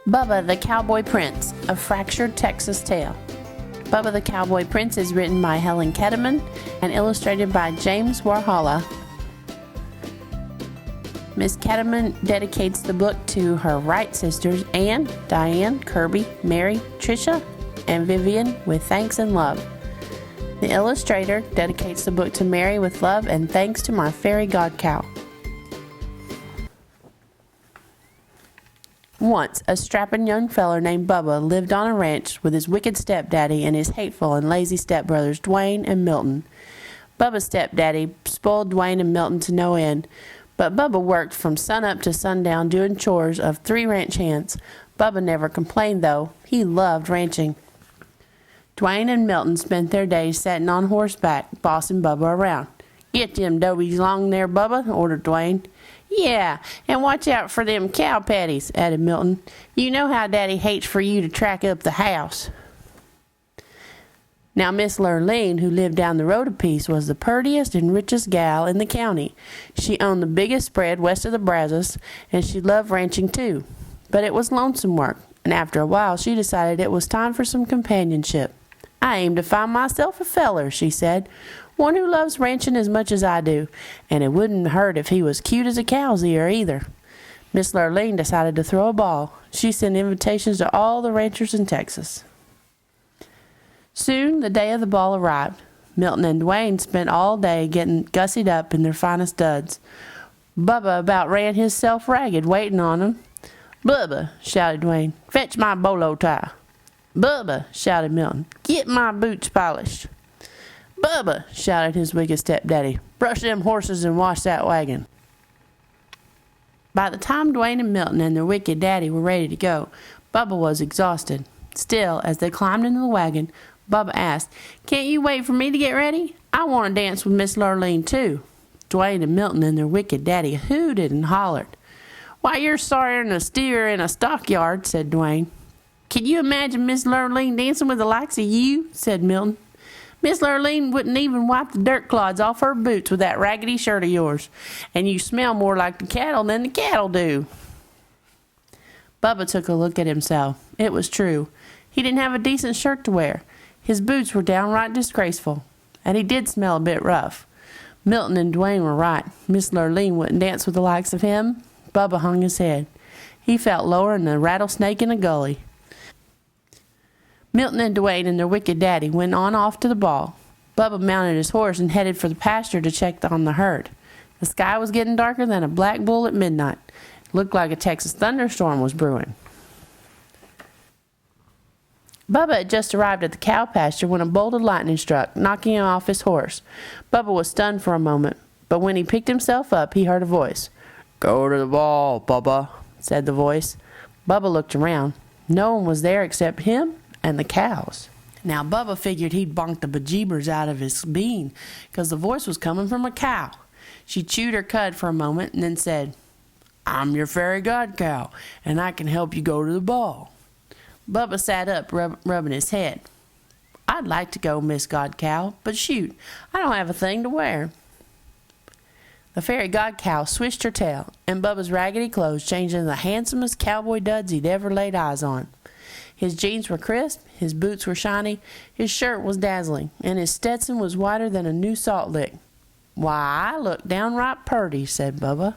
Bubba the Cowboy Prince, A Fractured Texas Tale. Bubba the Cowboy Prince is written by Helen Ketterman and illustrated by James Warhola. Miss Ketterman dedicates the book to her Wright sisters, Anne, Diane, Kirby, Mary, Tricia, and Vivian with thanks and love. The illustrator dedicates the book to Mary with love and thanks to my fairy god cow. Once, a strapping young feller named Bubba lived on a ranch with his wicked stepdaddy and his hateful and lazy stepbrothers Dwayne and Milton. Bubba's stepdaddy spoiled Dwayne and Milton to no end, but Bubba worked from sunup to sundown doing chores of 3 ranch hands. Bubba never complained, though. He loved ranching. Dwayne and Milton spent their days sitting on horseback, bossing Bubba around. "Get them dobies along there, Bubba," ordered Dwayne. "Yeah, and watch out for them cow patties," added Milton. "You know how Daddy hates for you to track up the house." Now, Miss Lurleen, who lived down the road a piece, was the purtiest and richest gal in the county. She owned the biggest spread west of the Brazos, and she loved ranching too. But it was lonesome work, and after a while she decided it was time for some companionship. "I aim to find myself a feller," she said. "One who loves ranching as much as I do, and it wouldn't hurt if he was cute as a cow's ear either." Miss Lurleen decided to throw a ball. She sent invitations to all the ranchers in Texas. Soon the day of the ball arrived. Milton and Dwayne spent all day getting gussied up in their finest duds. Bubba about ran hisself ragged waiting on them. "Bubba," shouted Dwayne, "fetch my bolo tie." "Bubba," shouted Milton, "get my boots polished." "Bubba," shouted his wicked stepdaddy, "brush them horses and wash that wagon." By the time Dwayne and Milton and their wicked daddy were ready to go, Bubba was exhausted. Still, as they climbed into the wagon, Bubba asked, "Can't you wait for me to get ready? I want to dance with Miss Lurleen too." Dwayne and Milton and their wicked daddy hooted and hollered. "Why, you're sorrier than a steer in a stockyard," said Dwayne. "Can you imagine Miss Lurleen dancing with the likes of you?" said Milton. "Miss Lurleen wouldn't even wipe the dirt clods off her boots with that raggedy shirt of yours, and you smell more like the cattle than the cattle do." Bubba took a look at himself. It was true. He didn't have a decent shirt to wear. His boots were downright disgraceful, and he did smell a bit rough. Milton and Dwayne were right. Miss Lurleen wouldn't dance with the likes of him. Bubba hung his head. He felt lower than a rattlesnake in a gully. Milton and Dwayne and their wicked daddy went on off to the ball. Bubba mounted his horse and headed for the pasture to check on the herd. The sky was getting darker than a black bull at midnight. It looked like a Texas thunderstorm was brewing. Bubba had just arrived at the cow pasture when a bolt of lightning struck, knocking him off his horse. Bubba was stunned for a moment, but when he picked himself up, he heard a voice. "Go to the ball, Bubba," said the voice. Bubba looked around. No one was there except him and the cows. Now Bubba figured he'd bonked the bejeebers out of his bean, 'cause the voice was coming from a cow. She chewed her cud for a moment and then said, "I'm your fairy god cow, and I can help you go to the ball." Bubba sat up, rubbing his head. "I'd like to go, Miss God Cow, but shoot, I don't have a thing to wear." The fairy god cow swished her tail, and Bubba's raggedy clothes changed into the handsomest cowboy duds he'd ever laid eyes on. His jeans were crisp, his boots were shiny, his shirt was dazzling, and his Stetson was whiter than a new salt lick. "Why, I look downright purty," said Bubba.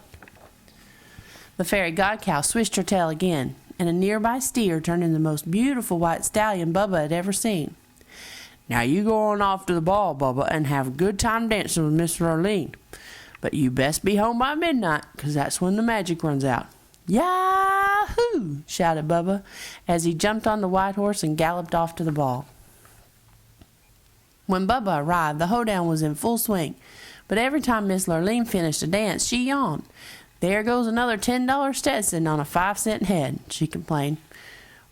The fairy god cow swished her tail again, and a nearby steer turned into the most beautiful white stallion Bubba had ever seen. "Now you go on off to the ball, Bubba, and have a good time dancing with Miss Lurleen. But you best be home by midnight, 'cause that's when the magic runs out." "Yahoo!" shouted Bubba as he jumped on the white horse and galloped off to the ball. When Bubba arrived, the hoedown was in full swing, but every time Miss Lurleen finished a dance, she yawned. "There goes another $10 Stetson on a 5-cent head," she complained.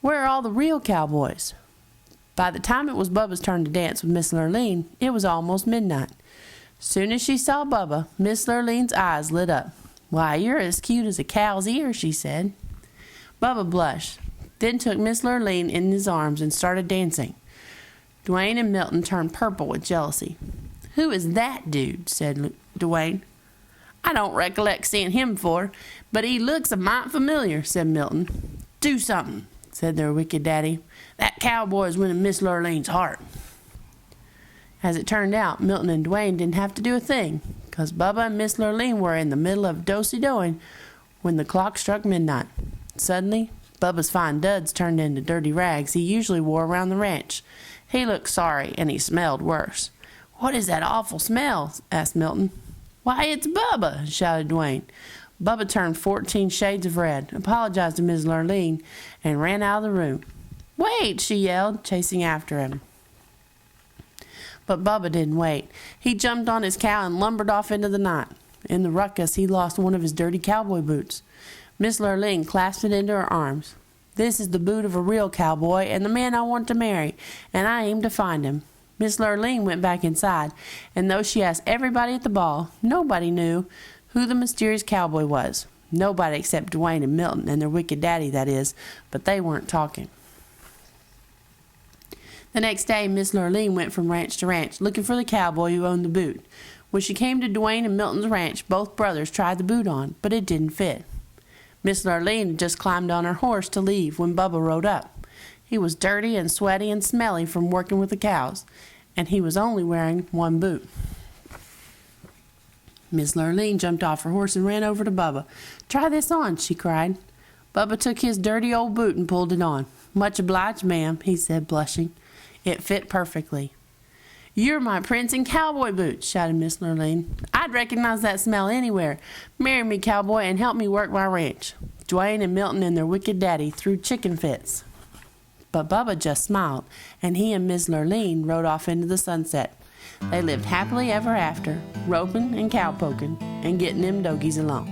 "Where are all the real cowboys?" By the time it was Bubba's turn to dance with Miss Lurleen, it was almost midnight. Soon as she saw Bubba, Miss Lurleen's eyes lit up. "Why, you're as cute as a cow's ear," she said. Bubba blushed, then took Miss Lurleen in his arms and started dancing. Dwayne and Milton turned purple with jealousy. "Who is that dude?" said Dwayne. "I don't recollect seeing him before, but he looks a mite familiar," said Milton. Do something, said their wicked daddy. That cowboy is winning Miss Lurlene's heart. As it turned out, Milton and Dwayne didn't have to do a thing, 'cause Bubba and Miss Lurleen were in the middle of do-si-doing when the clock struck midnight. Suddenly, Bubba's fine duds turned into dirty rags he usually wore around the ranch. He looked sorry, and he smelled worse. "What is that awful smell?" asked Milton. "Why, it's Bubba!" shouted Dwayne. Bubba turned 14 shades of red, apologized to Miss Lurleen, and ran out of the room. "Wait!" she yelled, chasing after him. But Bubba didn't wait. He jumped on his cow and lumbered off into the night. In the ruckus, he lost one of his dirty cowboy boots. Miss Lurleen clasped it into her arms. "This is the boot of a real cowboy and the man I want to marry, and I aim to find him." Miss Lurleen went back inside, and though she asked everybody at the ball, nobody knew who the mysterious cowboy was. Nobody except Dwayne and Milton and their wicked daddy, that is, but they weren't talking. The next day, Miss Lurleen went from ranch to ranch, looking for the cowboy who owned the boot. When she came to Dwayne and Milton's ranch, both brothers tried the boot on, but it didn't fit. Miss Lurleen had just climbed on her horse to leave when Bubba rode up. He was dirty and sweaty and smelly from working with the cows, and he was only wearing one boot. Miss Lurleen jumped off her horse and ran over to Bubba. "Try this on," she cried. Bubba took his dirty old boot and pulled it on. "Much obliged, ma'am," he said, blushing. It fit perfectly. "You're my prince in cowboy boots," shouted Miss Lurleen. "I'd recognize that smell anywhere. Marry me, cowboy, and help me work my ranch." Dwayne and Milton and their wicked daddy threw chicken fits. But Bubba just smiled, and he and Miss Lurleen rode off into the sunset. They lived happily ever after, roping and cow poking and getting them dogies along.